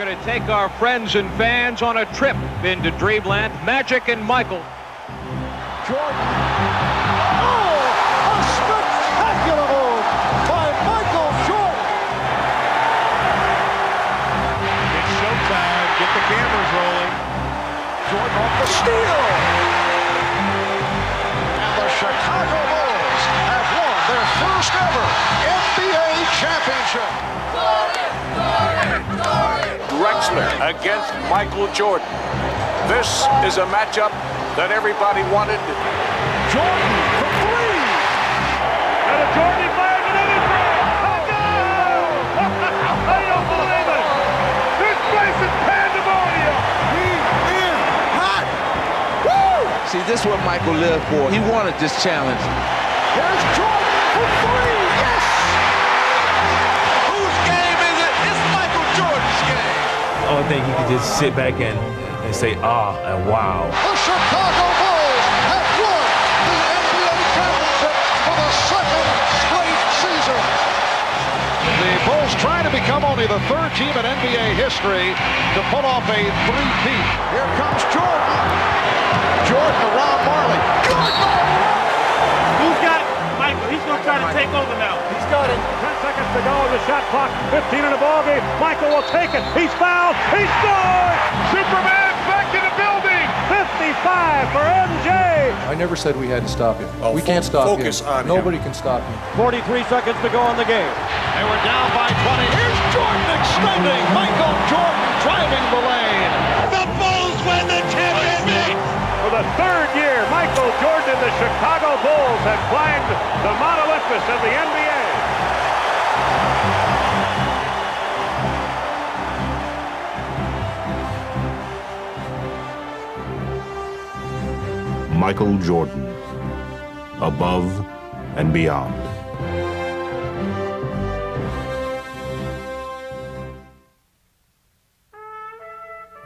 going to take our friends and fans on a trip into Dreamland. Magic and Michael. Jordan. Oh, a spectacular move by Michael Jordan. It's showtime. Get the cameras rolling. Jordan off the steal. And the Chicago Bulls have won their first ever NBA championship. Drexler against Michael Jordan. This is a matchup that everybody wanted. Jordan for three. And a Jordan fires another three. Oh, no! I don't believe it. This place is pandemonium. He is hot. Woo! See, this is what Michael lived for. He wanted this challenge. Here's Jordan for three. Yes! Whose game is it? It's Michael Jordan's game. I don't think he could just sit back and say, ah, and wow. The Chicago Bulls have won the NBA championship for the second straight season. The Bulls try to become only the third team in NBA history to pull off a three-peat. Here comes Jordan. Jordan around Marley. Jordan! Who's got it? Michael. He's going to try to take over now. He's got it. 10 seconds to go. The shot clock. 15 in the ballgame. Michael will take it. He's fouled. He scored! Superman back in the building. 55 for MJ. I never said we had to stop him. We can't stop him. Nobody can stop him. 43 seconds to go in the game. They were down by 20. Here's Jordan extending. Michael Jordan driving the lane. The Bulls win the championship. For the third year, Michael Jordan and the Chicago Bulls have climbed the Mount Olympus of the NBA. Michael Jordan, above and beyond.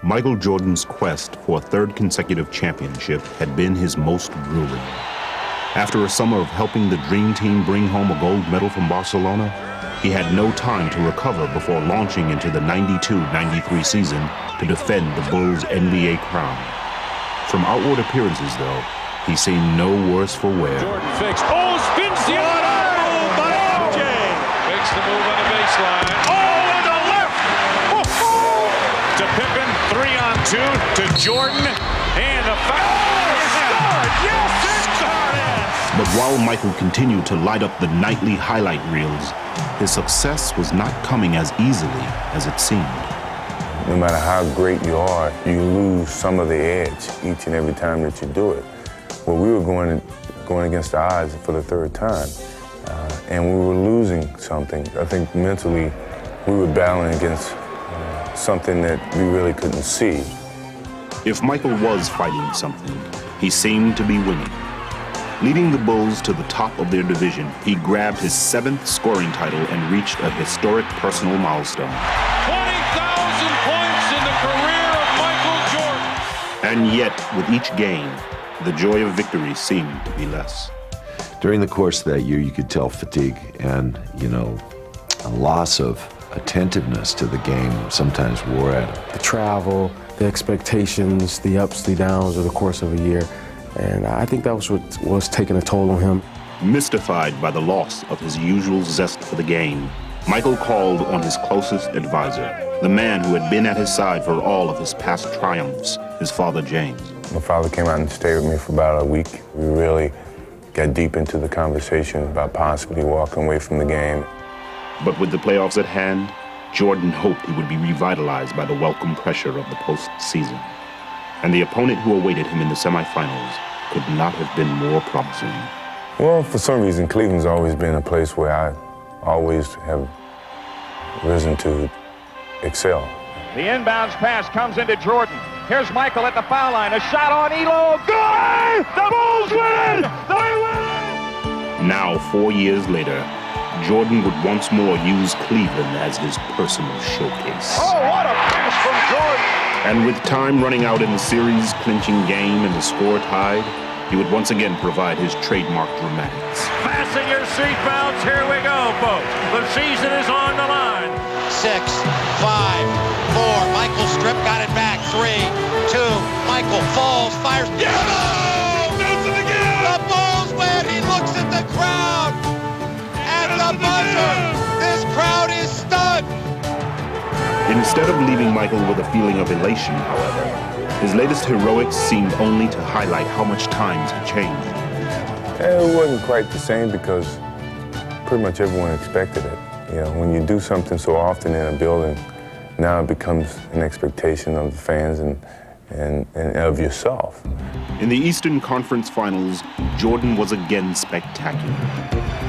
Michael Jordan's quest for a third consecutive championship had been his most grueling. After a summer of helping the Dream Team bring home a gold medal from Barcelona, he had no time to recover before launching into the 92-93 season to defend the Bulls' NBA crown. From outward appearances, though, he seemed no worse for wear. Jordan fakes. Oh, spins the other move by MJ. Makes the move on the baseline. Oh, and the left. To Pippen, 3-on-2 to Jordan, and the foul. Yes, scored. But while Michael continued to light up the nightly highlight reels, his success was not coming as easily as it seemed. No matter how great you are, you lose some of the edge each and every time that you do it. Well, we were going against the odds for the third time, and we were losing something. I think mentally we were battling against something that we really couldn't see. If Michael was fighting something, he seemed to be winning. Leading the Bulls to the top of their division, he grabbed his 7th scoring title and reached a historic personal milestone. 20,000 points in the career of Michael Jordan. And yet, with each game, the joy of victory seemed to be less. During the course of that year, you could tell fatigue and, a loss of attentiveness to the game sometimes wore at him. The travel, the expectations, the ups, the downs over the course of a year. And I think that was what was taking a toll on him. Mystified by the loss of his usual zest for the game, Michael called on his closest advisor, the man who had been at his side for all of his past triumphs, his father James. My father came out and stayed with me for about a week. We really got deep into the conversation about possibly walking away from the game. But with the playoffs at hand, Jordan hoped he would be revitalized by the welcome pressure of the postseason. And the opponent who awaited him in the semifinals could not have been more promising. Well, for some reason, Cleveland's always been a place where I always have risen to excel. The inbounds pass comes into Jordan. Here's Michael at the foul line. A shot on Elo. Good! The Bulls win! They win! Now, 4 years later, Jordan would once more use Cleveland as his personal showcase. Oh, what a pass from Jordan! And with time running out in the series-clinching game and the score tied, he would once again provide his trademark dramatics. Fasten your seatbelts. Here we go, folks. The season is on the line. 6, 5, 4. 3-2. Michael falls, fires. The Bulls win. He looks at the crowd. At the buzzer. This crowd is stunned. Instead of leaving Michael with a feeling of elation, however, his latest heroics seemed only to highlight how much times had changed. It wasn't quite the same because pretty much everyone expected it. You know, when you do something so often in a building, now it becomes an expectation of the fans and of yourself. In the Eastern Conference Finals, Jordan was again spectacular.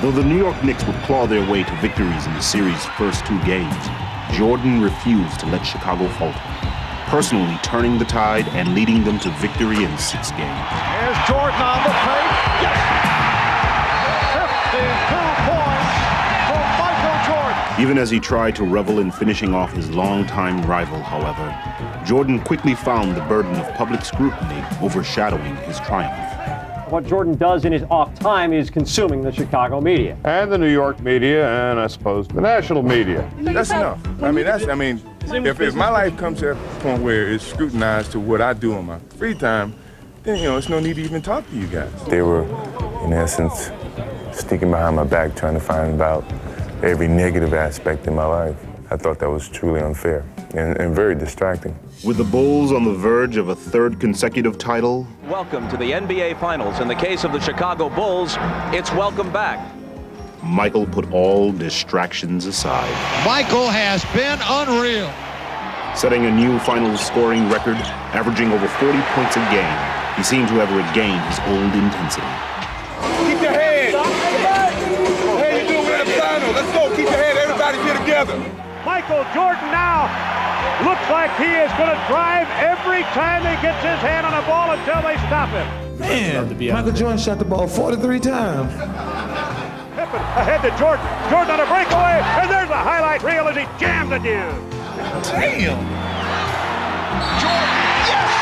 Though the New York Knicks would claw their way to victories in the series' first 2 games, Jordan refused to let Chicago falter, personally turning the tide and leading them to victory in 6 games. Here's Jordan on the plate. Yes! 52 points for Michael Jordan. Even as he tried to revel in finishing off his longtime rival, however, Jordan quickly found the burden of public scrutiny overshadowing his triumph. What Jordan does in his off time is consuming the Chicago media. And the New York media, and I suppose the national media. That's enough. If my life comes to a point where it's scrutinized to what I do on my free time, then, it's no need to even talk to you guys. They were, in essence, sneaking behind my back trying to find out every negative aspect in my life. I thought that was truly unfair and very distracting. With the Bulls on the verge of a 3rd consecutive title. Welcome to the NBA Finals. In the case of the Chicago Bulls, it's welcome back. Michael put all distractions aside. Michael has been unreal. Setting a new finals scoring record, averaging over 40 points a game, he seemed to have regained his old intensity. Keep your head. Hey, you doing in the final? Let's go. Keep your head. Everybody get together. Michael Jordan now looks like he is going to drive every time he gets his hand on a ball until they stop him. Man, Michael Jordan shot the ball 43 times. Pippen ahead to Jordan. Jordan on a breakaway, and there's a highlight reel as he jams the dude. Damn. Jordan, yes,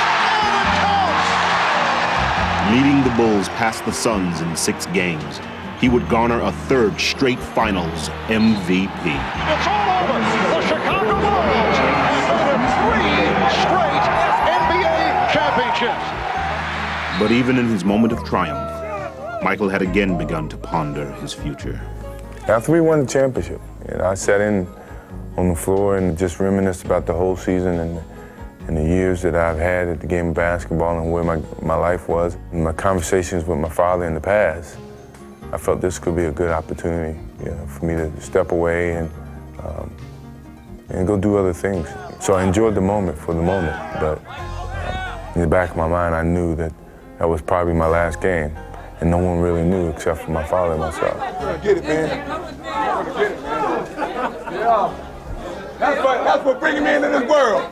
on the toss. Leading the Bulls past the Suns in 6 games, he would garner a 3rd straight Finals MVP. It's all over. The Chicago Bulls have 3 straight NBA championships. But even in his moment of triumph, Michael had again begun to ponder his future. After we won the championship, I sat in on the floor and just reminisced about the whole season and the years that I've had at the game of basketball and where my life was. And my conversations with my father in the past, I felt this could be a good opportunity for me to step away and go do other things. So I enjoyed the moment for the moment, but in the back of my mind, I knew that was probably my last game, and no one really knew except for my father and myself. You're gonna get it, man. You're gonna get it, man. Yeah. That's what bringing me into this world.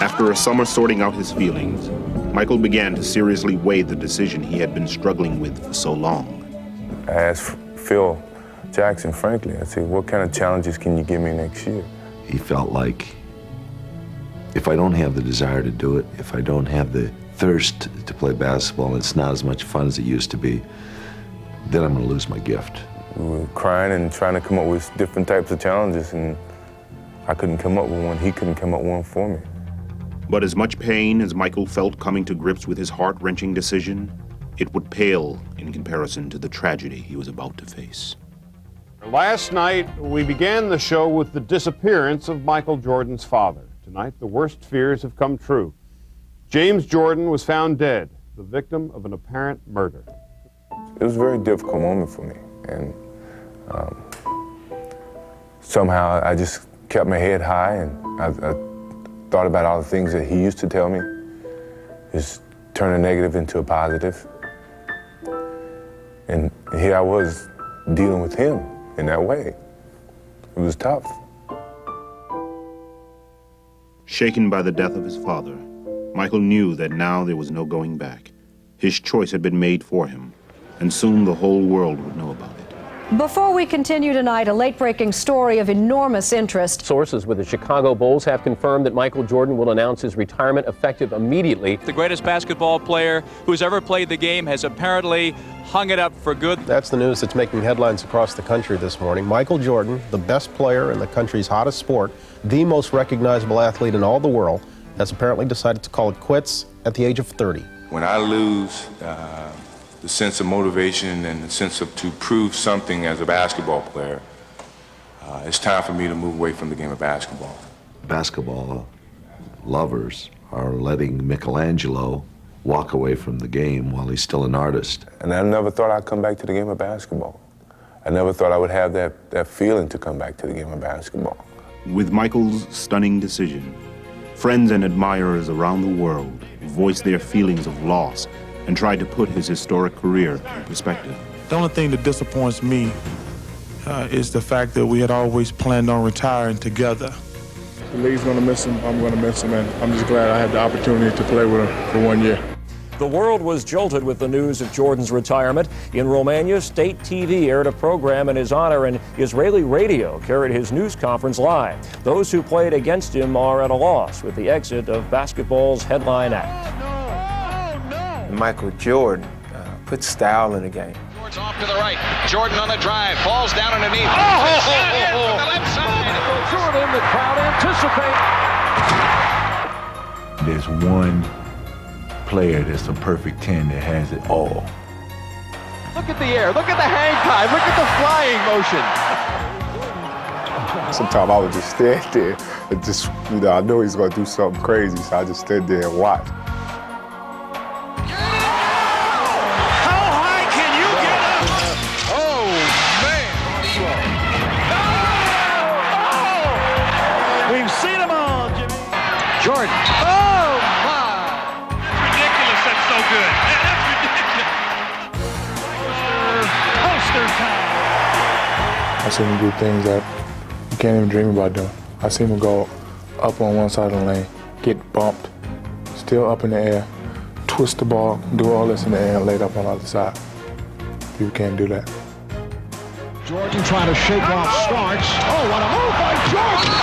After a summer sorting out his feelings, Michael began to seriously weigh the decision he had been struggling with for so long. I asked Phil Jackson, frankly, I said, what kind of challenges can you give me next year? He felt like if I don't have the desire to do it, if I don't have the thirst to play basketball, and it's not as much fun as it used to be, then I'm going to lose my gift. We were crying and trying to come up with different types of challenges, and I couldn't come up with one. He couldn't come up with one for me. But as much pain as Michael felt coming to grips with his heart-wrenching decision, it would pale in comparison to the tragedy he was about to face. Last night, we began the show with the disappearance of Michael Jordan's father. Tonight, the worst fears have come true. James Jordan was found dead, the victim of an apparent murder. It was a very difficult moment for me, and somehow I just kept my head high, and I thought about all the things that he used to tell me, just turn a negative into a positive. And here I was dealing with him in that way. It was tough. Shaken by the death of his father, Michael knew that now there was no going back. His choice had been made for him, and soon the whole world would know about it. Before we continue tonight, a late-breaking story of enormous interest. Sources with the Chicago Bulls have confirmed that Michael Jordan will announce his retirement effective immediately. The greatest basketball player who's ever played the game has apparently hung it up for good. That's the news that's making headlines across the country this morning. Michael Jordan, the best player in the country's hottest sport, the most recognizable athlete in all the world, has apparently decided to call it quits at the age of 30. When I lose the sense of motivation and the sense of to prove something as a basketball player, it's time for me to move away from the game of basketball. Basketball lovers are letting Michelangelo walk away from the game while he's still an artist. And I never thought I'd come back to the game of basketball. I never thought I would have that feeling to come back to the game of basketball. With Michael's stunning decision, friends and admirers around the world voiced their feelings of loss and tried to put his historic career in perspective. The only thing that disappoints me is the fact that we had always planned on retiring together. The league's going to miss him, I'm going to miss him, and I'm just glad I had the opportunity to play with him for 1 year. The world was jolted with the news of Jordan's retirement. In Romania, state TV aired a program in his honor, and Israeli radio carried his news conference live. Those who played against him are at a loss with the exit of basketball's headline act. Michael Jordan put style in the game. Jordan's off to the right. Jordan on the drive, falls down underneath. From the left side. Jordan, the crowd anticipate. There's one player that's a perfect 10 that has it all. Look at the air. Look at the hang time. Look at the flying motion. Sometimes I would just stand there and just, I know he's going to do something crazy, so I just stand there and watch. Jordan. Oh, my. That's ridiculous. That's so good. That's ridiculous. Poster time. I've seen him do things that you can't even dream about doing. I've seen him go up on one side of the lane, get bumped, still up in the air, twist the ball, do all this in the air, and lay it up on the other side. People can't do that. Jordan trying to shake off Starks. Oh, what a move by Jordan!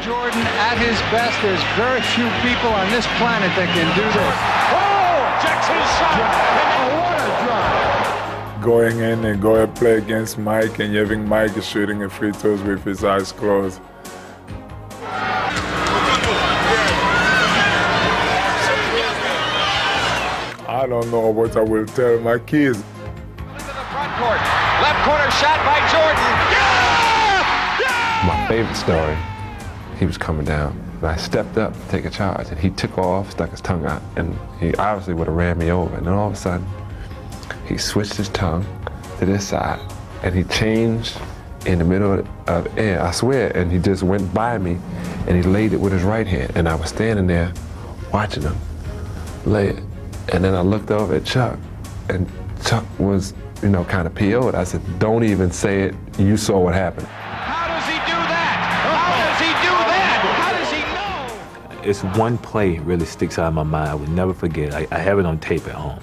Jordan at his best. There's very few people on this planet that can do this. Oh, Jackson shot. What a drive. Going in and go and play against Mike, and having Mike is shooting a free throws with his eyes closed. I don't know what I will tell my kids. Into the front court. Left corner shot by Jordan. My favorite story, he was coming down, and I stepped up to take a charge, and he took off, stuck his tongue out, and he obviously would have ran me over. And then all of a sudden, he switched his tongue to this side, and he changed in the middle of the air, I swear, and he just went by me, and he laid it with his right hand, and I was standing there watching him lay it. And then I looked over at Chuck, and Chuck was, kind of PO'd. I said, don't even say it, you saw what happened. It's one play really sticks out in my mind. I would never forget. I have it on tape at home.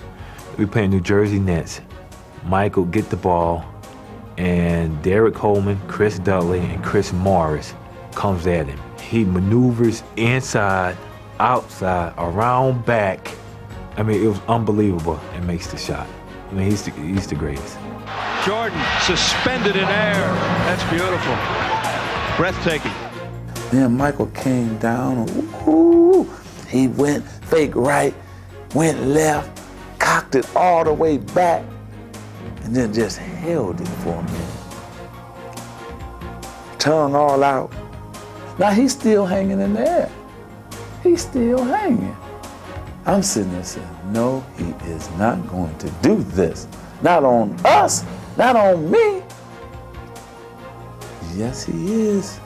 We playing New Jersey Nets. Michael get the ball, and Derek Coleman, Chris Dudley, and Chris Morris comes at him. He maneuvers inside, outside, around back. I mean, it was unbelievable, and makes the shot. I mean, he's the greatest. Jordan suspended in air. That's beautiful. Breathtaking. Then Michael came down, ooh, he went fake right, went left, cocked it all the way back, and then just held it for a minute. Tongue all out. Now he's still hanging in the air. He's still hanging. I'm sitting there saying, no, he is not going to do this. Not on us, not on me. Yes, he is.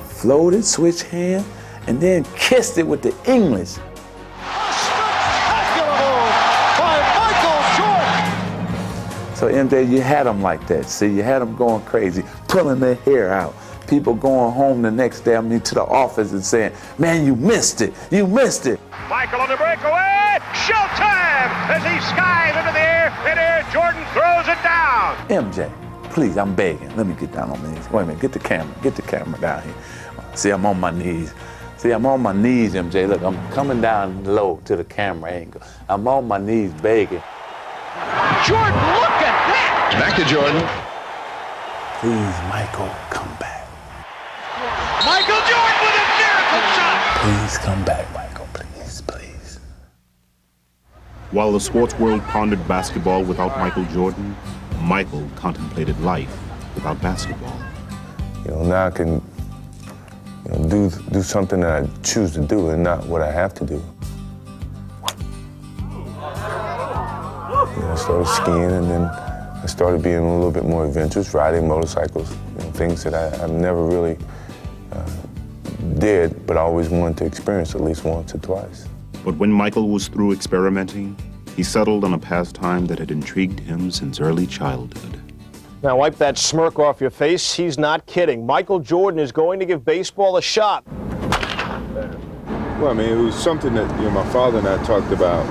Floated, switch hand, and then kissed it with the English. Spectacular move by Michael Jordan. So MJ, you had them like that. See, you had them going crazy, pulling their hair out, people going home the next day, to the office and saying, man, you missed it. You missed it. Michael on the breakaway. Showtime as he skies into the air. And Air Jordan throws it down. MJ, please, I'm begging. Let me get down on my knees. Wait a minute, get the camera. Get the camera down here. See, I'm on my knees. See, I'm on my knees, MJ. Look, I'm coming down low to the camera angle. I'm on my knees begging. Jordan, look at that. Back to Jordan. Please, Michael, come back. Michael Jordan with a miracle shot. Please come back, Michael. Please, please. While the sports world pondered basketball without Michael Jordan, Michael contemplated life without basketball. Now I can do something that I choose to do and not what I have to do. I started skiing, and then I started being a little bit more adventurous, riding motorcycles, things that I never really did, but I always wanted to experience at least once or twice. But when Michael was through experimenting, he settled on a pastime that had intrigued him since early childhood. Now wipe that smirk off your face. He's not kidding. Michael Jordan is going to give baseball a shot. Well, I mean, it was something that my father and I talked about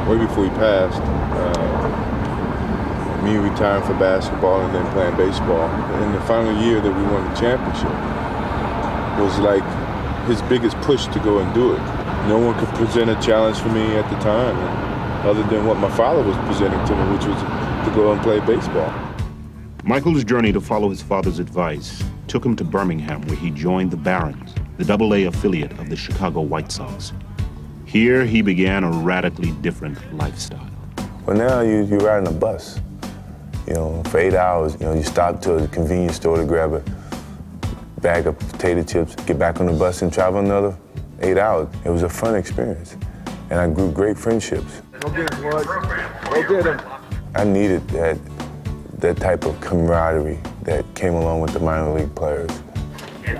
way before he passed. Me retiring for basketball and then playing baseball. In the final year that we won the championship was like his biggest push to go and do it. No one could present a challenge for me at the time, other than what my father was presenting to me, which was to go and play baseball. Michael's journey to follow his father's advice took him to Birmingham, where he joined the Barons, the Double-A affiliate of the Chicago White Sox. Here, he began a radically different lifestyle. Well, now you ride in a bus. For 8 hours, you stop to a convenience store to grab a bag of potato chips, get back on the bus and travel another 8 hours. It was a fun experience, and I grew great friendships. Go get him, Bud. Go get him. I needed that type of camaraderie that came along with the minor league players. I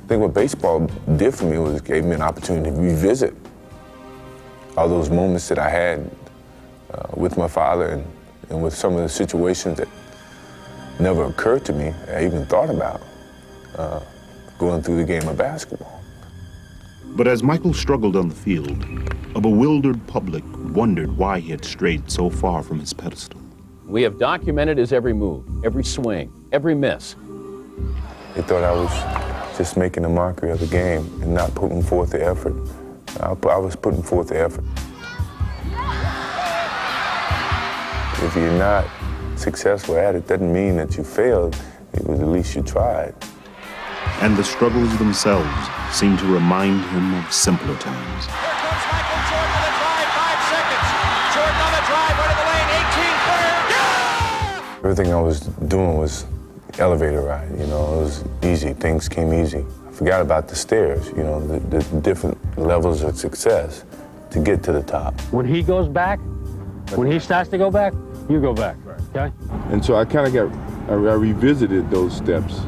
think what baseball did for me was it gave me an opportunity to revisit all those moments that I had with my father and with some of the situations that never occurred to me, I even thought about going through the game of basketball. But as Michael struggled on the field, a bewildered public wondered why he had strayed so far from his pedestal. We have documented his every move, every swing, every miss. They thought I was just making a mockery of the game and not putting forth the effort. I was putting forth the effort. If you're not successful at it, doesn't mean that you failed. It was at least you tried. And the struggles themselves seemed to remind him of simpler times. Here comes Michael Jordan on the drive, 5 seconds. Jordan on the drive, right of the lane, 18 clear. Everything I was doing was elevator ride, it was easy. Things came easy. I forgot about the stairs, the different levels of success to get to the top. When he goes back, when he starts to go back, you go back, okay? And so I kind of I revisited those steps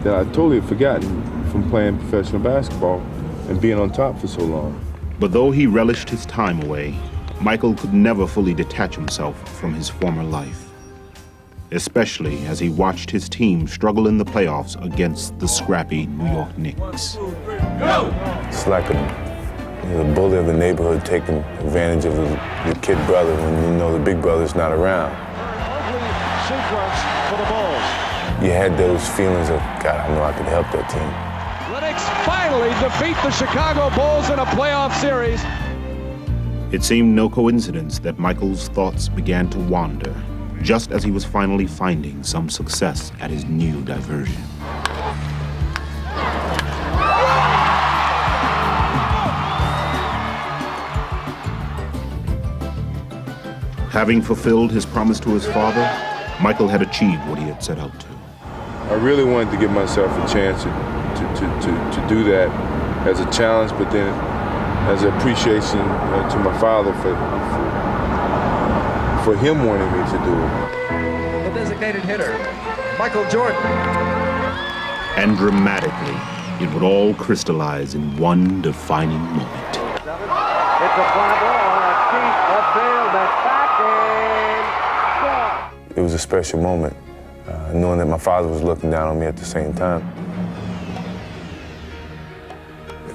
that I totally had forgotten from playing professional basketball and being on top for so long. But though he relished his time away, Michael could never fully detach himself from his former life, especially as he watched his team struggle in the playoffs against the scrappy New York Knicks. It's like the bully of the neighborhood taking advantage of the kid brother when the big brother's not around. Sequence for the Bulls. You had those feelings of, God, I know I could help that team. Lennox finally defeat the Chicago Bulls in a playoff series. It seemed no coincidence that Michael's thoughts began to wander just as he was finally finding some success at his new diversion. Having fulfilled his promise to his father, Michael had achieved what he had set out to. I really wanted to give myself a chance to do that as a challenge, but then as an appreciation to my father for him wanting me to do it. The designated hitter, Michael Jordan. And dramatically, it would all crystallize in one defining moment. It's a fly ball, a deep left field, that's back and gone. it was a special moment, knowing that my father was looking down on me at the same time.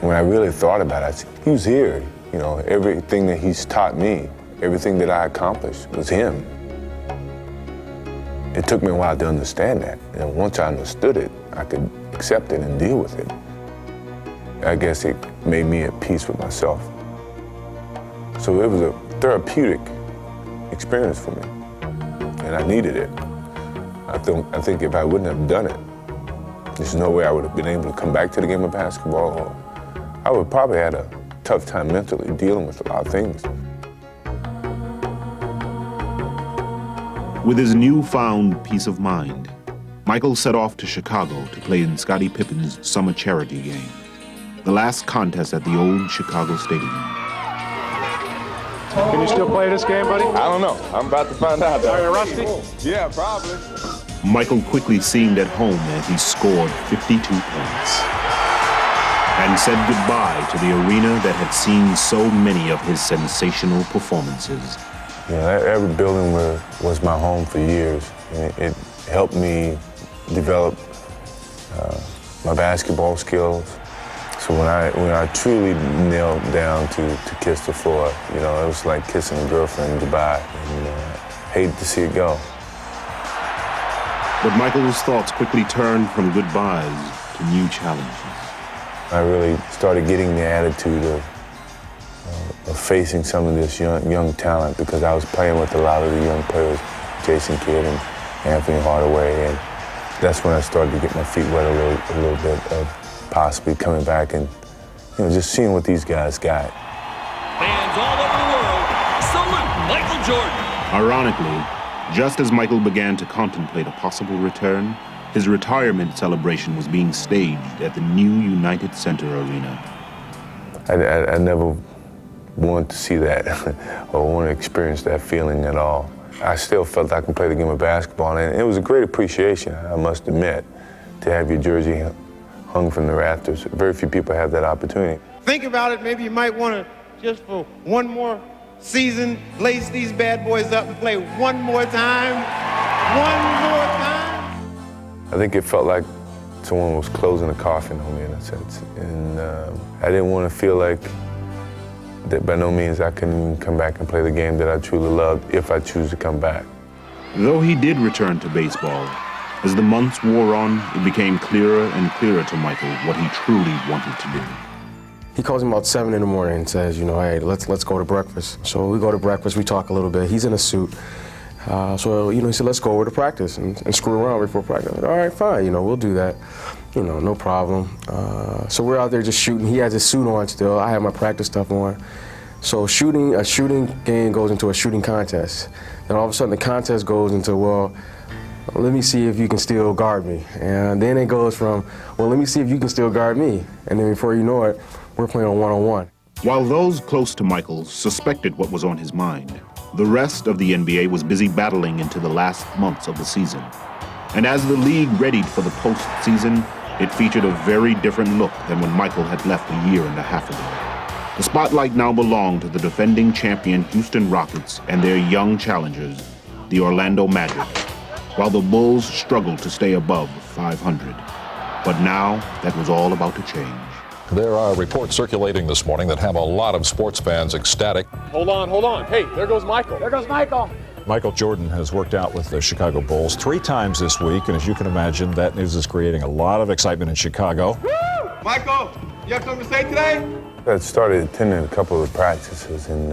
When I really thought about it, he was here. You know, everything that he's taught me, everything that I accomplished was him. It took me a while to understand that. And once I understood it, I could accept it and deal with it. I guess it made me at peace with myself. So it was a therapeutic experience for me, and I needed it. I think if I wouldn't have done it, there's no way I would have been able to come back to the game of basketball, or I would probably had a tough time mentally dealing with a lot of things. With his newfound peace of mind, Michael set off to Chicago to play in Scottie Pippen's summer charity game, the last contest at the old Chicago Stadium. Can you still play this game, buddy? I don't know. I'm about to find out. Are you rusty? Yeah, probably. Michael quickly seemed at home as he scored 52 points and said goodbye to the arena that had seen so many of his sensational performances. You know, every building was my home for years. And it helped me develop my basketball skills. So when I truly knelt down to kiss the floor, you know, it was like kissing a girlfriend goodbye, and hated to see it go. But Michael's thoughts quickly turned from goodbyes to new challenges. I really started getting the attitude of facing some of this young talent, because I was playing with a lot of the young players, Jason Kidd and Anthony Hardaway, and that's when I started to get my feet wet a little bit of possibly coming back and, you know, just seeing what these guys got. Fans all over the world, salute Michael Jordan. Ironically, just as Michael began to contemplate a possible return, his retirement celebration was being staged at the new United Center Arena. I never wanted to see that or want to experience that feeling at all. I still felt I could play the game of basketball, and it was a great appreciation, I must admit, to have your jersey hung from the rafters. Very few people have that opportunity. Think about it, maybe you might want to, just for one more season, lace these bad boys up and play one more time. One more time. I think it felt like someone was closing a coffin on me, in a sense. And I didn't want to feel like that by no means I can come back and play the game that I truly loved if I choose to come back. Though he did return to baseball, as the months wore on, it became clearer and clearer to Michael what he truly wanted to do. He calls me about 7 in the morning and says, you know, hey, let's go to breakfast. So we go to breakfast, we talk a little bit. He's in a suit. So, you know, he said, let's go over to practice and screw around before practice. I'm like, all right, fine, you know, we'll do that. You know, no problem. So we're out there just shooting. He has his suit on still. I have my practice stuff on. So a shooting game goes into a shooting contest. Then all of a sudden the contest goes into, well, let me see if you can still guard me. And then it goes from, well, let me see if you can still guard me. And then before you know it, we're playing on one-on-one. While those close to Michael suspected what was on his mind, the rest of the NBA was busy battling into the last months of the season. And as the league readied for the postseason, it featured a very different look than when Michael had left a year and a half ago. The spotlight now belonged to the defending champion Houston Rockets and their young challengers, the Orlando Magic, while the Bulls struggled to stay above 500. But now that was all about to change. There are reports circulating this morning that have a lot of sports fans ecstatic. Hold on. Hey, there goes Michael. There goes Michael. Michael Jordan has worked out with the Chicago Bulls 3 times this week, and as you can imagine, that news is creating a lot of excitement in Chicago. Woo! Michael, you have something to say today? I started attending a couple of practices, and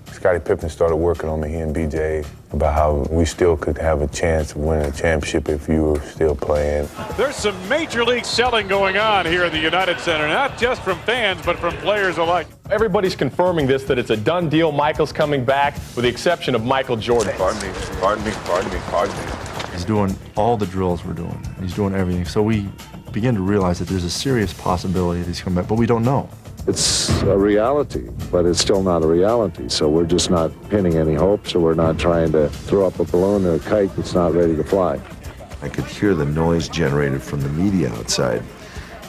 Scottie Pippen started working on me, he and BJ, about how we still could have a chance of winning a championship if you were still playing. There's some major league selling going on here at the United Center, not just from fans, but from players alike. Everybody's confirming this, that it's a done deal. Michael's coming back, with the exception of Michael Jordan. Pardon me. He's doing all the drills we're doing. He's doing everything. So we begin to realize that there's a serious possibility that he's coming back, but we don't know. It's a reality, but it's still not a reality. So we're just not pinning any hopes, or we're not trying to throw up a balloon or a kite that's not ready to fly. I could hear the noise generated from the media outside,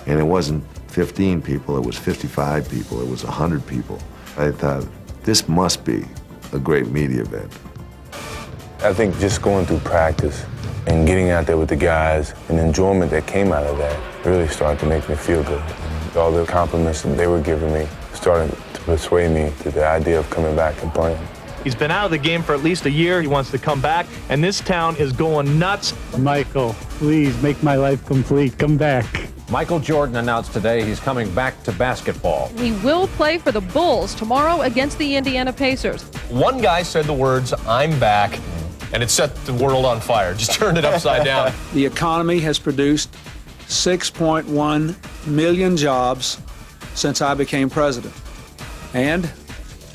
and it wasn't 15 people, it was 55 people, it was 100 people. I thought, this must be a great media event. I think just going through practice and getting out there with the guys and the enjoyment that came out of that really started to make me feel good. And all the compliments that they were giving me started to persuade me to the idea of coming back and playing. He's been out of the game for at least a year. He wants to come back, and this town is going nuts. Michael, please make my life complete. Come back. Michael Jordan announced today he's coming back to basketball. He will play for the Bulls tomorrow against the Indiana Pacers. One guy said the words, "I'm back," and it set the world on fire. Just turned it upside down. The economy has produced 6.1 million jobs since I became president. And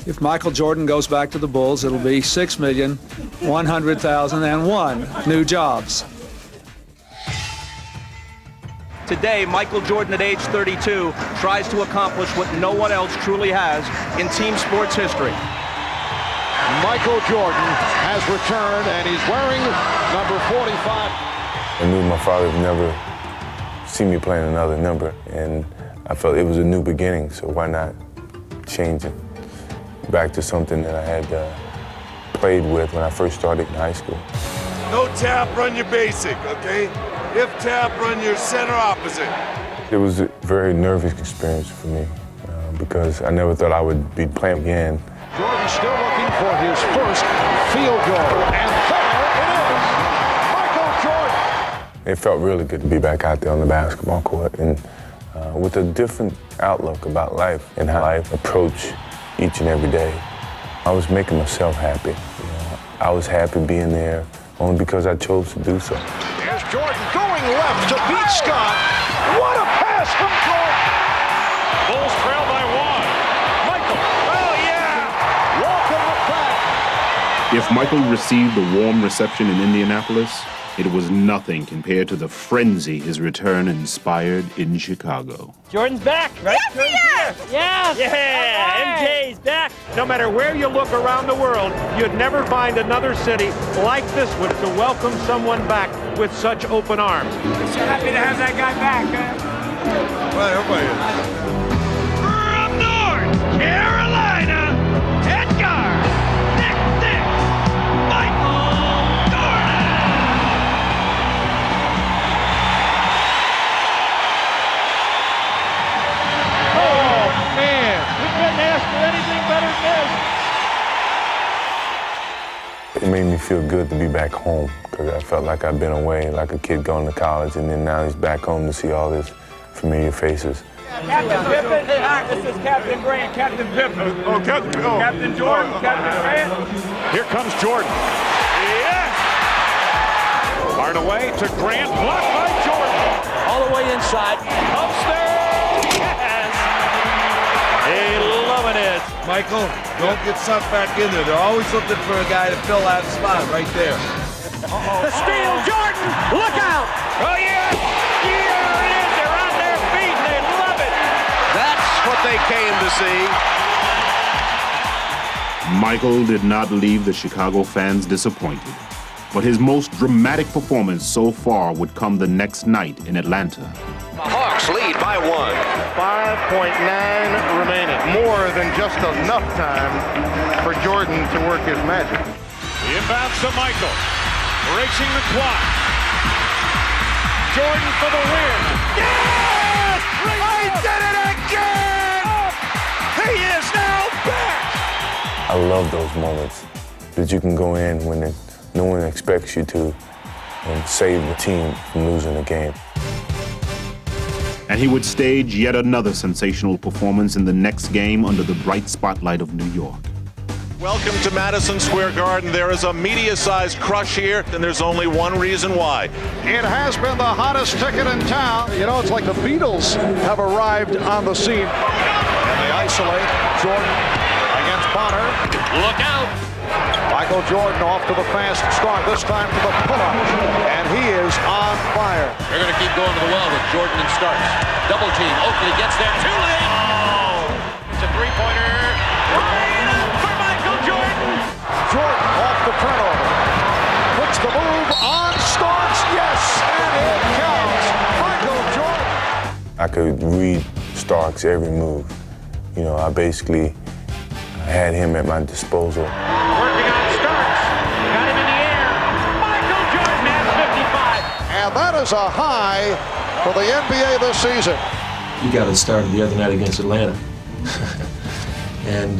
if Michael Jordan goes back to the Bulls, it'll be 6,100,001 new jobs. Today, Michael Jordan at age 32 tries to accomplish what no one else truly has in team sports history. Michael Jordan has returned, and he's wearing number 45. I knew my father would never see me playing another number, and I felt it was a new beginning, so why not change it back to something that I had played with when I first started in high school. No tap, run your basic, okay? If tap, run your center opposite. It was a very nervous experience for me because I never thought I would be playing again. Jordan still looking for his first field goal, and there it is! Michael Jordan! It felt really good to be back out there on the basketball court and with a different outlook about life and how I approach each and every day. I was making myself happy. You know, I was happy being there only because I chose to do so. There's Jordan going left to beat Scott. What a pass from Jordan! Bulls trail by one. Michael, oh yeah! Welcome back. If Michael received a warm reception in Indianapolis, it was nothing compared to the frenzy his return inspired in Chicago. Jordan's back, right? Yes, he is! Yeah! Yeah! MJ's back! No matter where you look around the world, you'd never find another city like this one to welcome someone back with such open arms. So happy to have that guy back, huh? Well, everybody is. From North Carolina, Edgar, Nick, Michael Jordan. Oh, man. We couldn't ask for anything better than this. It made me feel good to be back home because I felt like I'd been away, like a kid going to college, and then now he's back home to see all these familiar faces. Captain Pippen, this is Captain Grant, Captain Pippen. Oh, Captain. Oh. Captain Jordan, Captain Grant. Here comes Jordan. Yes! Fired away to Grant, blocked by Jordan. All the way inside. Upstairs! Yes! Loving it. Michael, don't get sucked back in there. They're always looking for a guy to fill that spot right there. The steal, Jordan, look out! Oh, yeah! Here it is! They're on their feet and they love it! That's what they came to see. Michael did not leave the Chicago fans disappointed, but his most dramatic performance so far would come the next night in Atlanta. The Hawks lead by 1. 5.9 remaining. More than just enough time for Jordan to work his magic. The inbounds to Michael. Racing the clock. Jordan for the win. Yes! He did it again! He is now back! I love those moments that you can go in when no one expects you to and save the team from losing the game. And he would stage yet another sensational performance in the next game under the bright spotlight of New York. Welcome to Madison Square Garden. There is a media-sized crush here, and there's only one reason why. It has been the hottest ticket in town. You know, it's like the Beatles have arrived on the scene. And they isolate Jordan against Bonner. Look out! Michael Jordan off to the fast start, this time to the pull-up. And he is on fire. They're going to keep going to the well with Jordan and Starks. Double team. Oakley gets there too late. Oh! It's a three-pointer. For Michael Jordan. Jordan off the turnover. Puts the move on Starks. Yes, and it counts. Michael Jordan. I could read Starks' every move. You know, I basically had him at my disposal. Working on Starks. Got him in the air. And that is a high for the NBA this season. You got it started the other night against Atlanta. And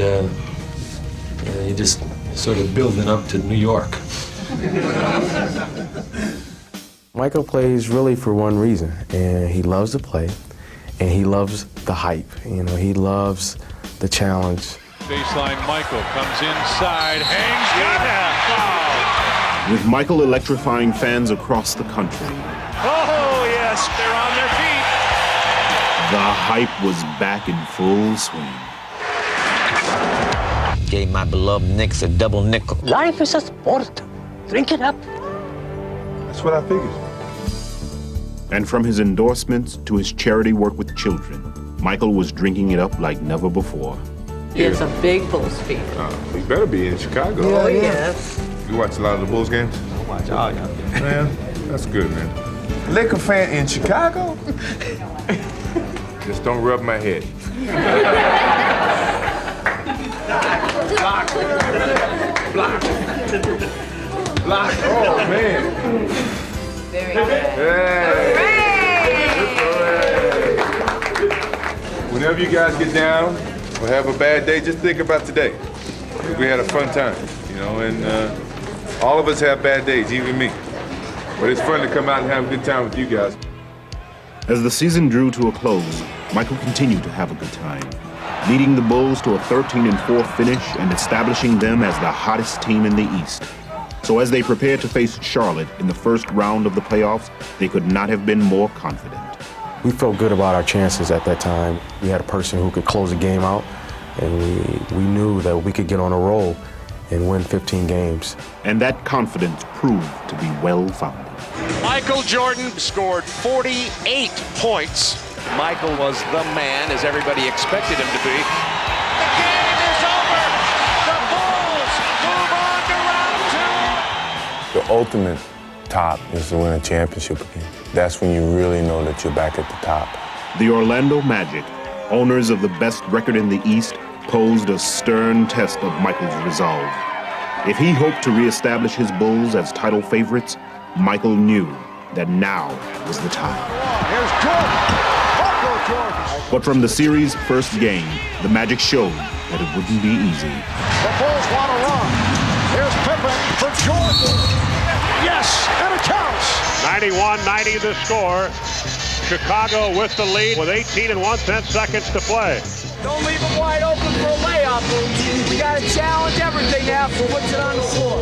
you're just sort of building up to New York. Michael plays really for one reason, and he loves to play, and he loves the hype. You know, he loves the challenge. Baseline Michael comes inside, hangs, got it! Foul! With Michael electrifying fans across the country, Oh, yes, they're on their feet. the hype was back in full swing. Gave my beloved Knicks a double nickel. Life is a sport. Drink it up. That's what I figured. And from his endorsements to his charity work with children, Michael was drinking it up like never before. It's a big Bulls fan. He better be in Chicago. Oh, yes. You watch a lot of the Bulls games? I watch all y'all games. Man, that's good, man. Laker fan in Chicago? Just don't rub my head. Block. Block. Oh, man. Very good. Hey. Whenever you guys get down or have a bad day, just think about today. We had a fun time, you know, and all of us have bad days, even me. But it's fun to come out and have a good time with you guys. As the season drew to a close, Michael continued to have a good time, leading the Bulls to a 13-4 finish and establishing them as the hottest team in the East. So as they prepared to face Charlotte in the first round of the playoffs, they could not have been more confident. We felt good about our chances at that time. We had a person who could close the game out, and we knew that we could get on a roll and win 15 games. And that confidence proved to be well-founded. Michael Jordan scored 48 points. Michael was the man, as everybody expected him to be. The game is over. The Bulls move on to round two. The ultimate top is to win a championship again. That's when you really know that you're back at the top. The Orlando Magic, owners of the best record in the East, posed a stern test of Michael's resolve. If he hoped to reestablish his Bulls as title favorites, Michael knew that now was the time. Here's Jordan. Michael Jordan. But from the series' first game, the Magic showed that it wouldn't be easy. The Bulls want to run. Here's Pippen for Jordan. Yes, and it counts. 91-90 the score. Chicago with the lead with 18 and 1/10 seconds to play. Don't leave them wide open for a layup. We got to challenge everything now for what's it on the floor.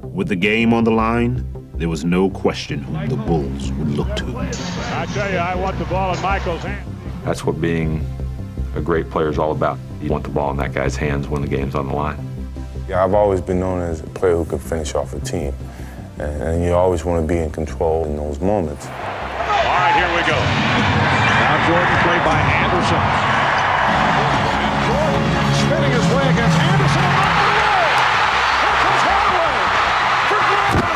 With the game on the line, there was no question who the Bulls would look to. I tell you, I want the ball in Michael's hand. That's what being a great player is all about. You want the ball in that guy's hands when the game's on the line. Yeah, I've always been known as a player who can finish off a team. And you always want to be in control in those moments. All right, here we go. Now Jordan played by Anderson. Jordan spinning his way against Anderson. Here comes Hardaway for Jordan.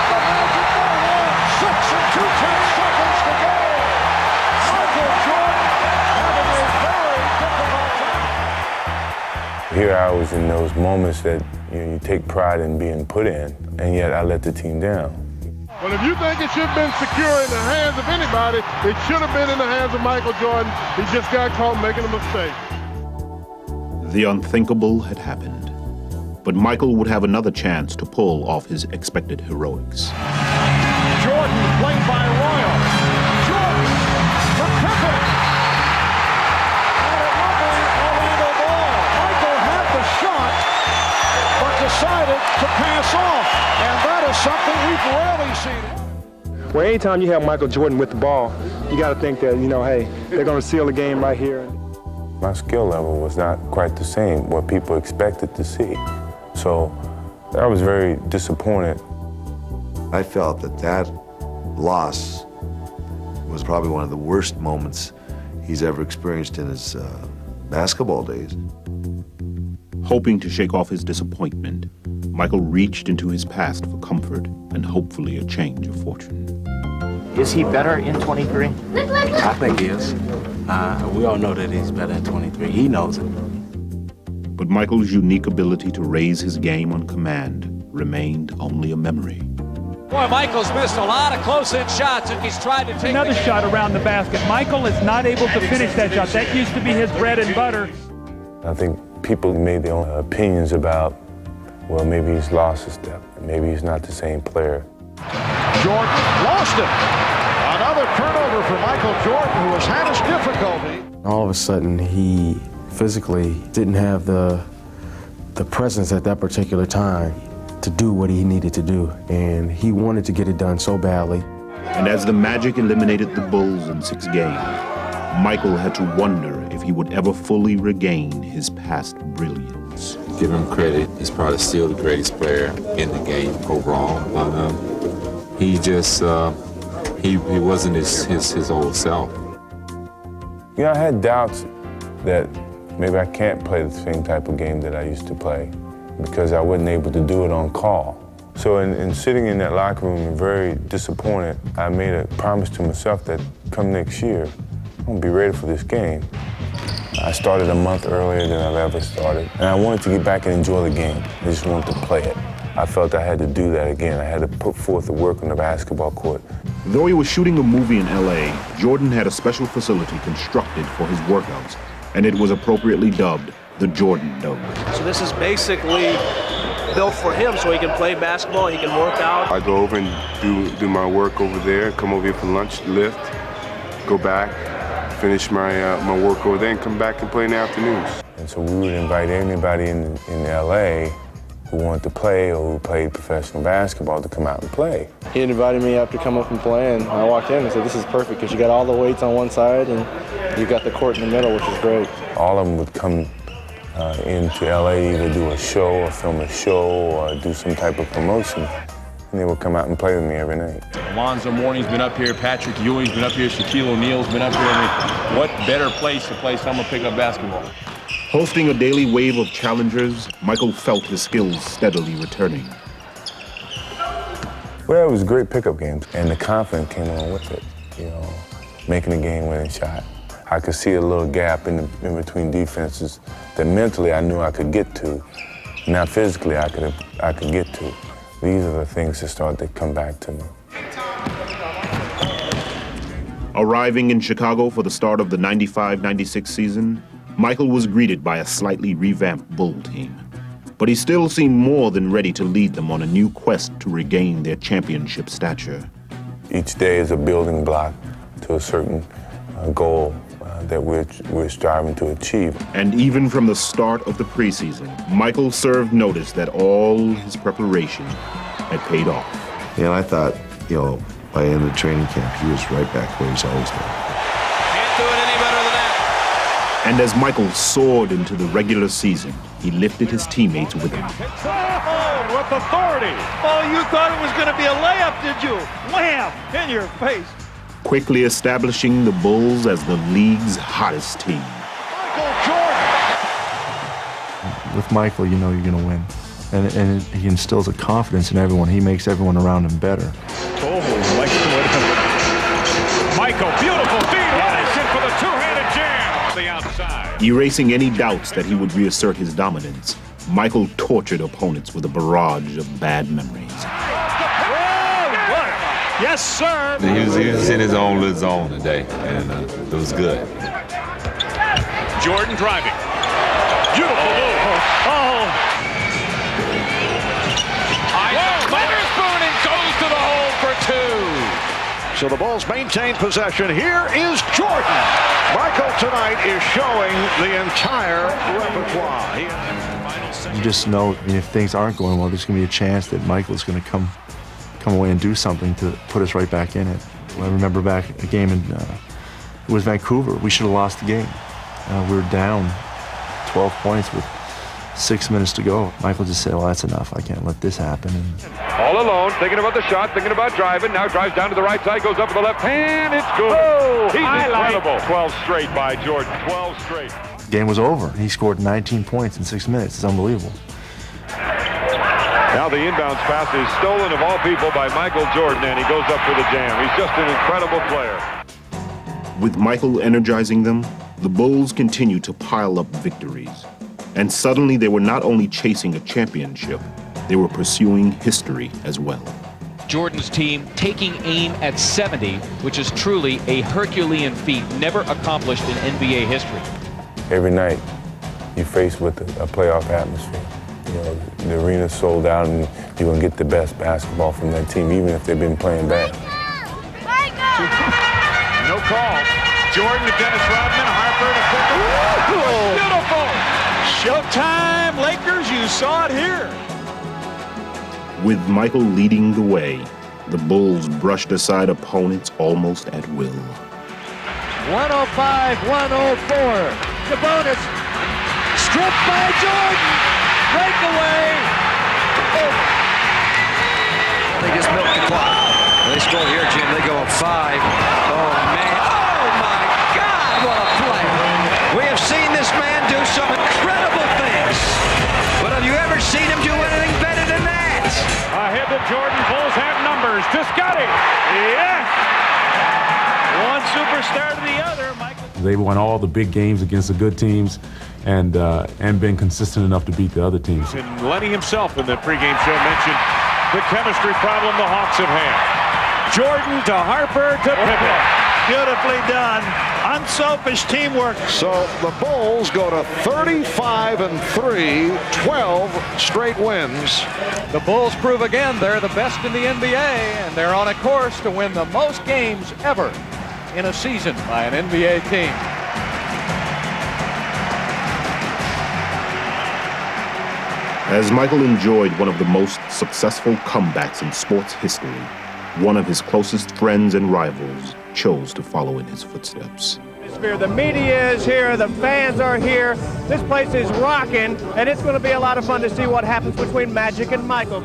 The Magic ball one. 6 and 2/10 seconds to go. Michael Jordan having a very difficult time. Here I was in those moments that you take pride in being put in, and yet I let the team down. Well, if you think it should have been secure in the hands of anybody, it should have been in the hands of Michael Jordan. He just got caught making a mistake. The unthinkable had happened, but Michael would have another chance to pull off his expected heroics. Jordan played by Royal. Jordan for Pippen. And a lovely Orlando ball. Michael had the shot, but decided to pass off. And that is something we've rarely seen. Well, anytime you have Michael Jordan with the ball, you got to think that, hey, they're going to seal the game right here. My skill level was not quite the same, what people expected to see. So I was very disappointed. I felt that loss was probably one of the worst moments he's ever experienced in his basketball days. Hoping to shake off his disappointment, Michael reached into his past for comfort and hopefully a change of fortune. Is he better in 23? I think he is. We all know that he's better at 23. He knows it. But Michael's unique ability to raise his game on command remained only a memory. Boy, Michael's missed a lot of close-in shots, and he's tried to take another shot around the basket. Michael is not able to finish that shot. That used to be his bread and butter. I think people made their own opinions about, well, maybe he's lost a step. Maybe he's not the same player. Jordan lost it. Another turnover for Michael Jordan, who has had his difficulty. All of a sudden, he physically didn't have the presence at that particular time to do what he needed to do, and he wanted to get it done so badly. And as the Magic eliminated the Bulls in 6 games, Michael had to wonder if he would ever fully regain his past brilliance. Give him credit, he's probably still the greatest player in the game overall. He just, he wasn't his old self. You know, I had doubts that maybe I can't play the same type of game that I used to play because I wasn't able to do it on call. So in sitting in that locker room and very disappointed, I made a promise to myself that come next year, I'm gonna be ready for this game. I started a month earlier than I've ever started, and I wanted to get back and enjoy the game. I just wanted to play it. I felt I had to do that again. I had to put forth the work on the basketball court. Though he was shooting a movie in LA, Jordan had a special facility constructed for his workouts, and it was appropriately dubbed the Jordan Dome. So this is basically built for him so he can play basketball, he can work out. I go over and do my work over there, come over here for lunch, lift, go back, finish my work over there, and come back and play in the afternoons. And so we would invite anybody in LA who wanted to play or who played professional basketball to come out and play. He invited me after come up and play, and I walked in and said, this is perfect because you got all the weights on one side and you got the court in the middle, which is great. All of them would come into LA, either do a show or film a show or do some type of promotion, and they would come out and play with me every night. Alonzo Mourning's been up here, Patrick Ewing's been up here, Shaquille O'Neal's been up here. I mean, what better place to play summer pickup basketball? Hosting a daily wave of challengers, Michael felt his skills steadily returning. Well, it was great pickup games, and the confidence came along with it, you know, making a game-winning shot. I could see a little gap in between defenses that mentally I knew I could get to, not physically I could get to. These are the things that started to come back to me. Arriving in Chicago for the start of the 95-96 season, Michael was greeted by a slightly revamped Bull team. But he still seemed more than ready to lead them on a new quest to regain their championship stature. Each day is a building block to a certain goal that we're striving to achieve. And even from the start of the preseason, Michael served notice that all his preparation had paid off. Yeah, I thought, by the end of training camp, he was right back where he's always been. Can't do it any better than that. And as Michael soared into the regular season, he lifted his teammates with him. With authority. Oh, you thought it was going to be a layup, did you? Wham! In your face. Quickly establishing the Bulls as the league's hottest team. Michael Jordan! With Michael, you know you're going to win. And he instills a confidence in everyone. He makes everyone around him better. Michael, beautiful feed, Robinson for the two-handed jam on the outside. Erasing any doubts that he would reassert his dominance, Michael tortured opponents with a barrage of bad memories. Yes, sir. He was in his own little zone today, and it was good. Jordan driving. Beautiful move. Witherspoon and goes to the hole for two. So the Bulls maintain possession. Here is Jordan. Michael tonight is showing the entire repertoire. You just know, if things aren't going well, there's going to be a chance that Michael's going to come away and do something to put us right back in it. I remember back a game in, it was Vancouver. We should have lost the game. We were down 12 points with 6 minutes to go. Michael just said, well, that's enough. I can't let this happen. And all alone, thinking about the shot, thinking about driving. Now drives down to the right side, goes up with the left hand. It's good. Oh, he's incredible. 12 straight by Jordan. 12 straight. the game was over. He scored 19 points in 6 minutes. It's unbelievable. Now the inbounds pass is stolen of all people by Michael Jordan, and he goes up for the jam. He's just an incredible player. With Michael energizing them, the Bulls continued to pile up victories. And suddenly they were not only chasing a championship, they were pursuing history as well. Jordan's team taking aim at 70, which is truly a Herculean feat never accomplished in NBA history. Every night, you're faced with a playoff atmosphere. You know, the arena's sold out, and you're going to get the best basketball from that team, even if they've been playing bad. No call. Jordan to Dennis Rodman, Harper to Pippen. Beautiful! Showtime, Lakers, you saw it here. With Michael leading the way, the Bulls brushed aside opponents almost at will. 105-104. Sabonis stripped by Jordan. Breakaway. Over. They just milked the clock. They score here, Jim. They go up 5. Oh, man. Oh, my God, what a play. We have seen this man do some incredible things. But have you ever seen him do anything better than that? Ahead to Jordan. Bulls have numbers. To Scotty. Yeah. One superstar to the other. Michael. They've won all the big games against the good teams and been consistent enough to beat the other teams. And Lenny himself in the pregame show mentioned the chemistry problem the Hawks have had. Jordan to Harper to Pippen. Beautifully done. Unselfish teamwork. So the Bulls go to 35-3, 12 straight wins. The Bulls prove again they're the best in the NBA, and they're on a course to win the most games ever in a season by an NBA team. As Michael enjoyed one of the most successful comebacks in sports history, one of his closest friends and rivals chose to follow in his footsteps. The media is here, the fans are here, this place is rocking, and it's going to be a lot of fun to see what happens between Magic and Michael.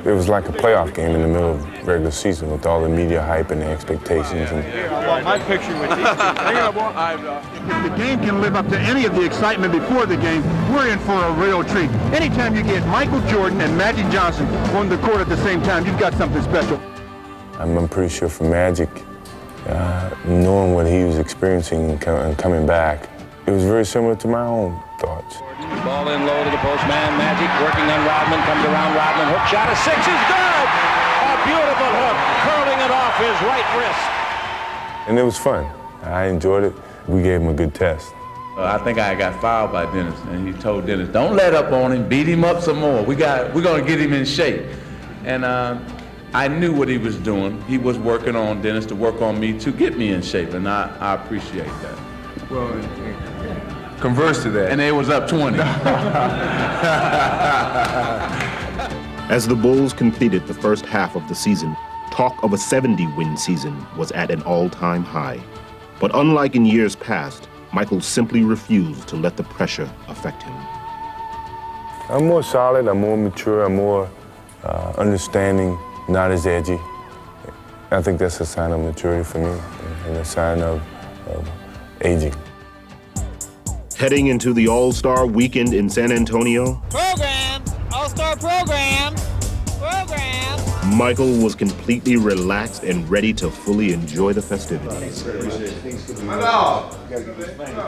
It was like a playoff game in the middle of regular season with all the media hype and the expectations. I want my picture with these two. If the game can live up to any of the excitement before the game, we're in for a real treat. Anytime you get Michael Jordan and Magic Johnson on the court at the same time, you've got something special. I'm pretty sure for Magic, knowing what he was experiencing and coming back, it was very similar to my own thoughts. Ball in low to the postman. Magic working on Rodman. Comes around Rodman. Hook shot. A 6 is good. A beautiful hook. Curling it off his right wrist. And it was fun. I enjoyed it. We gave him a good test. I think I got fouled by Dennis, and he told Dennis, don't let up on him. Beat him up some more. We're going to get him in shape. And I knew what he was doing. He was working on Dennis to work on me to get me in shape, and I appreciate that. Well, converse to that. And it was up 20. As the Bulls completed the first half of the season, talk of a 70-win season was at an all-time high. But unlike in years past, Michael simply refused to let the pressure affect him. I'm more solid, I'm more mature, I'm more understanding, not as edgy. I think that's a sign of maturity for me and a sign of aging. Heading into the All-Star weekend in San Antonio, Program. All-Star program. Michael was completely relaxed and ready to fully enjoy the festivities.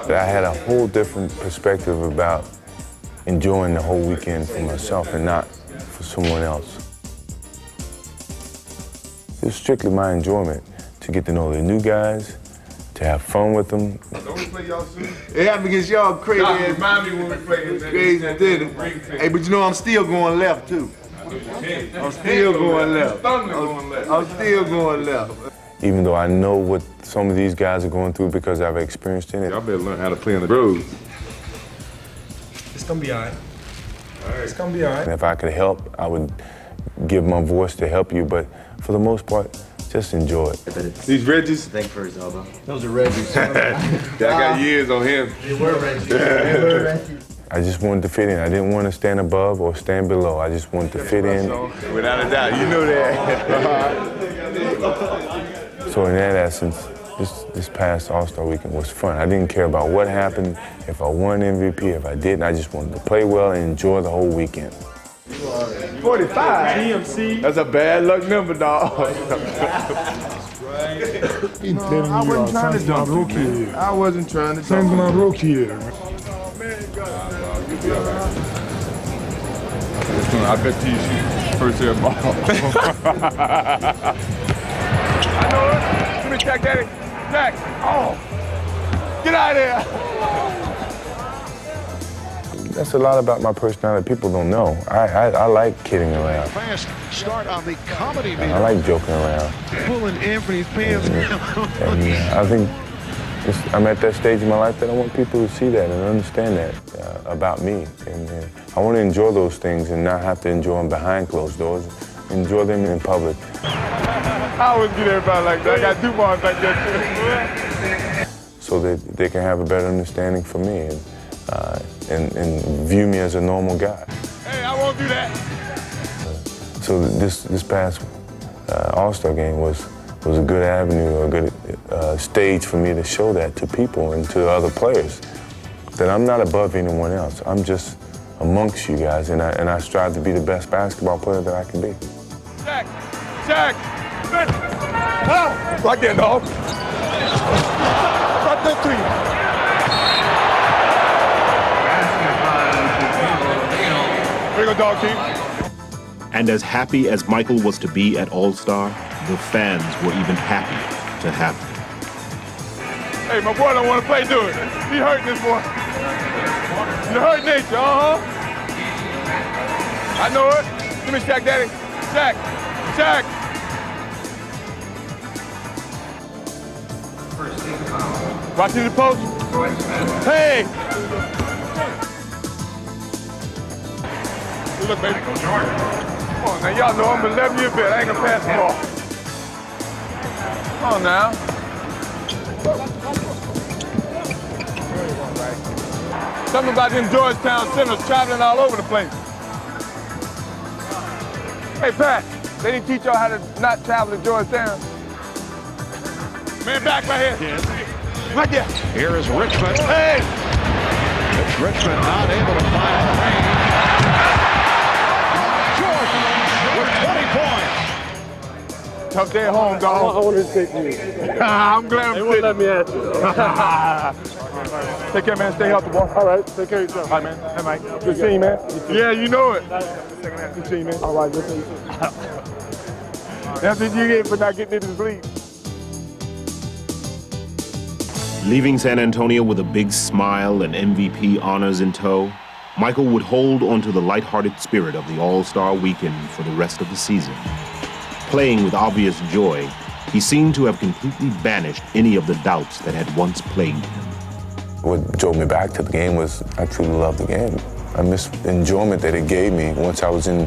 I had a whole different perspective about enjoying the whole weekend for myself and not for someone else. It was strictly my enjoyment to get to know the new guys, to have fun with them. Don't we play y'all soon? It happened against y'all crazy. Remind me when we play. Crazy, didn't it? Hey, but you know I'm still going left too. I'm still going left. I'm still going left. Even though I know what some of these guys are going through because I've experienced it. Y'all better learn how to play on the road. It's gonna be all right. It's gonna be all right. And if I could help, I would give my voice to help you, but for the most part, just enjoy it. These Reggies? Thank for his elbow. Those are Reggies. I got years on him. They were Reggies. I just wanted to fit in. I didn't want to stand above or stand below. I just wanted to fit in. Without a doubt, you know that. So in that essence, this past All-Star weekend was fun. I didn't care about what happened, if I won MVP, if I didn't. I just wanted to play well and enjoy the whole weekend. 45. GMC. That's a bad luck number, dog. I wasn't trying to dump you, man. I wasn't trying to dump you. Since my rookie year. I bet you shoot first air ball. I know it. Give me Jack, Daddy. Jack. Oh. Get out of here. That's a lot about my personality people don't know. I like kidding around. Fast start on the comedy meter. I like joking around. Pulling Anthony's pants down. And I think I'm at that stage in my life that I want people to see that and understand that about me. And I want to enjoy those things and not have to enjoy them behind closed doors. Enjoy them in public. I always get everybody like that. I got 2 bars like that, too. So that they can have a better understanding for me and view me as a normal guy. Hey, I won't do that. So this past All-Star game was a good avenue, a good stage for me to show that to people and to other players, that I'm not above anyone else. I'm just amongst you guys, and I strive to be the best basketball player that I can be. Jack! Jack! Right there, dog. Right there, 3. Here you go, dog team. And as happy as Michael was to be at All-Star, the fans were even happy to have him. Hey, my boy don't want to play, do it. He hurting this boy. You hurt nature, I know it. Give me Shaq, Daddy. Shaq. Shaq. Watching the post. Hey. Look, baby. Come on, now. Y'all know I'm 11 years old. I ain't gonna pass the ball. Come on, now. Something about them Georgetown centers traveling all over the place. Hey, Pat, they didn't teach y'all how to not travel to Georgetown? Man, back right here. Right there. Here is Richmond. Hey! It's Richmond not able to find the range. Jordan with 20 points. Tough day at home, dog. I wanted to take you. I'm glad They I'm won't sitting. let me answer. Take care, man. Stay healthy, boy. All right, take care of yourself. All right, man. Hey, Mike. Good seeing you, man. Yeah, you know it. Good seeing you, man. All right, good seeing you. That's what you get for not getting into the league. Leaving San Antonio with a big smile and MVP honors in tow, Michael would hold onto the lighthearted spirit of the All-Star weekend for the rest of the season. Playing with obvious joy, he seemed to have completely banished any of the doubts that had once plagued him. What drove me back to the game was I truly loved the game. I missed the enjoyment that it gave me once I was in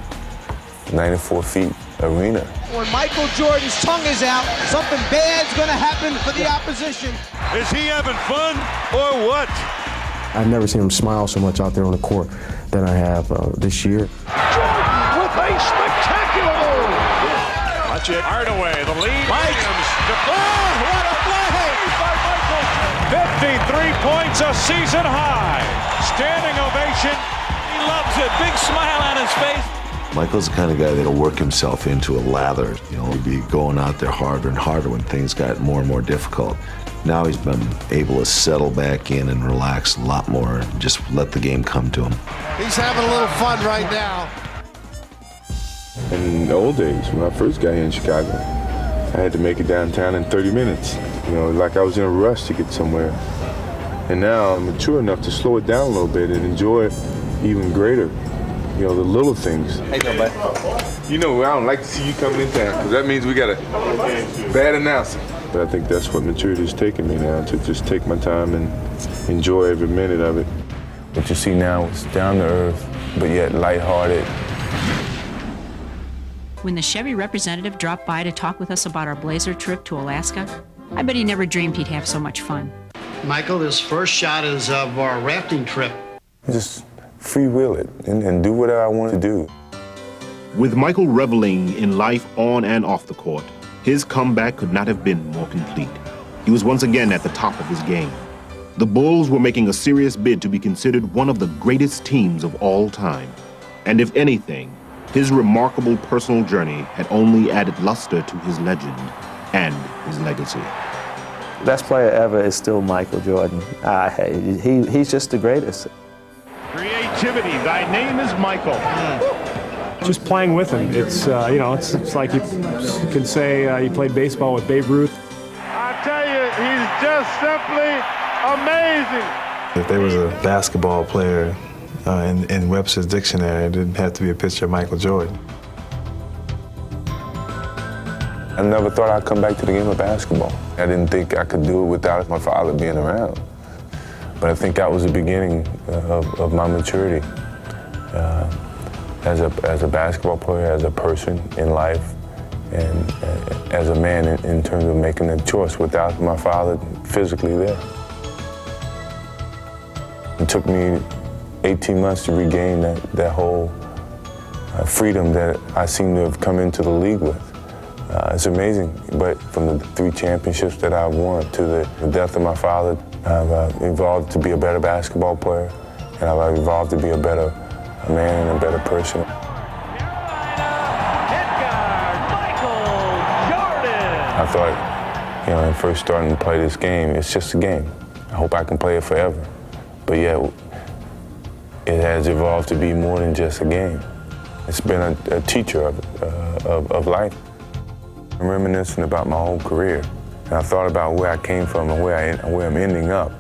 94 feet arena. When Michael Jordan's tongue is out, something bad's going to happen for the opposition. Is he having fun or what? I've never seen him smile so much out there on the court than I have this year. Jordan with a spectacular move. Watch it. Hardaway, the lead. Williams. What a play by Michael. 53 points, a season high. Standing ovation. He loves it. Big smile on his face. Michael's the kind of guy that'll work himself into a lather. You know, he'd be going out there harder and harder when things got more and more difficult. Now he's been able to settle back in and relax a lot more and just let the game come to him. He's having a little fun right now. In the old days, when I first got here in Chicago, I had to make it downtown in 30 minutes. You know, like I was in a rush to get somewhere. And now I'm mature enough to slow it down a little bit and enjoy it even greater. You know, the little things. Hey, buddy. You know, I don't like to see you coming in town, because that means we got a bad announcer. But I think that's what maturity has taken me now, to just take my time and enjoy every minute of it. What you see now is down to earth, but yet lighthearted. When the Chevy representative dropped by to talk with us about our Blazer trip to Alaska, I bet he never dreamed he'd have so much fun. Michael, this first shot is of our rafting trip. Just freewheel it and do whatever I want to do. With Michael reveling in life on and off the court, his comeback could not have been more complete. He was once again at the top of his game. The Bulls were making a serious bid to be considered one of the greatest teams of all time. And if anything, his remarkable personal journey had only added luster to his legend and his legacy. Best player ever is still Michael Jordan. He's just the greatest. Creativity. Thy name is Michael. just playing with him. It's you know, it's like you can say you played baseball with Babe Ruth. I tell you, he's just simply amazing. If there was a basketball player in Webster's dictionary, it didn't have to be a picture of Michael Jordan. I never thought I'd come back to the game of basketball. I didn't think I could do it without my father being around. But I think that was the beginning of my maturity as a basketball player, as a person in life, and as a man in terms of making a choice without my father physically there. It took me 18 months to regain that whole freedom that I seem to have come into the league with. It's amazing, but from the 3 championships that I've won to the death of my father, I've evolved to be a better basketball player, and I've evolved to be a better man and a better person. I thought, you know, when first starting to play this game, it's just a game. I hope I can play it forever. But yet, it has evolved to be more than just a game. It's been a teacher of life. I'm reminiscing about my whole career, and I thought about where I came from and where I'm ending up.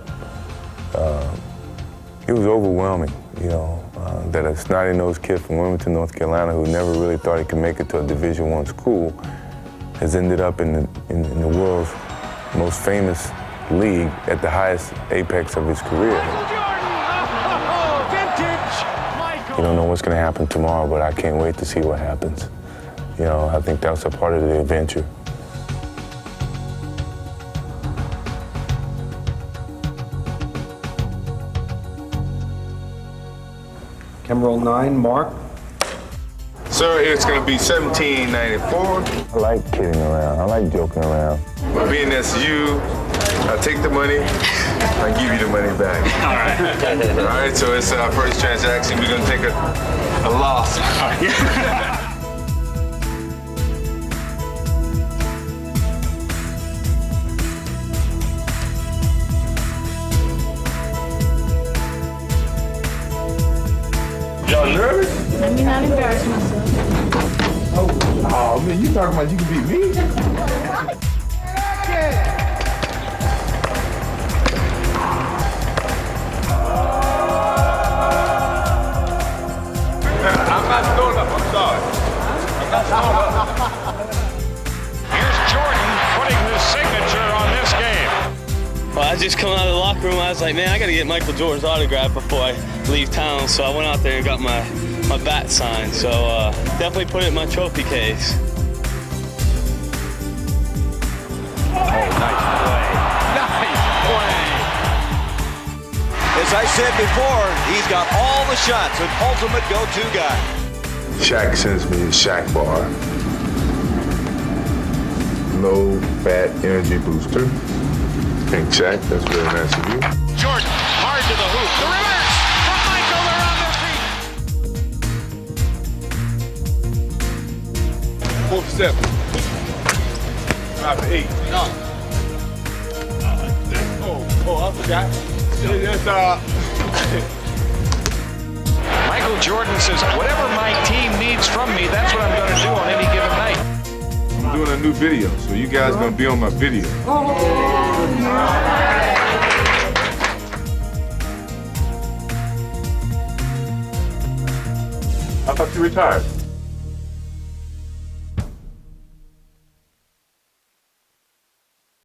It was overwhelming, you know, that a snotty-nosed kid from Wilmington, North Carolina, who never really thought he could make it to a Division I school, has ended up in the world's most famous league at the highest apex of his career. You don't know what's going to happen tomorrow, but I can't wait to see what happens. You know, I think that's a part of the adventure. Camera roll 9, Mark. Sir, it's going to be 1794. I like kidding around. I like joking around. But being that's you, I take the money, I give you the money back. All right. All right, so it's our first transaction. We're going to take a loss. Y'all nervous? Let me not embarrass myself. Oh man, you talking about you can beat me? I'm not throwing up, I'm sorry. I'm not throwing up. Here's Jordan putting his signature on this game. Well, I just come out of the locker room, I was like, man, I got to get Michael Jordan's autograph before I leave town. So I went out there and got my bat signed. So definitely put it in my trophy case. Oh, nice play. Nice play. As I said before, he's got all the shots, an ultimate go-to guy. Shaq sends me a Shaq bar. Low fat energy booster. Thank Shaq, that's very nice of you. Jordan, hard to the hoop. The reverse from Michael. They're on their feet. 4 for 7. 5 for 8. No. Oh, I forgot. Michael Jordan says, whatever my team needs from me, that's what I'm going to do on any given night. I'm doing a new video, so you guys gonna be on my video. I thought you retired.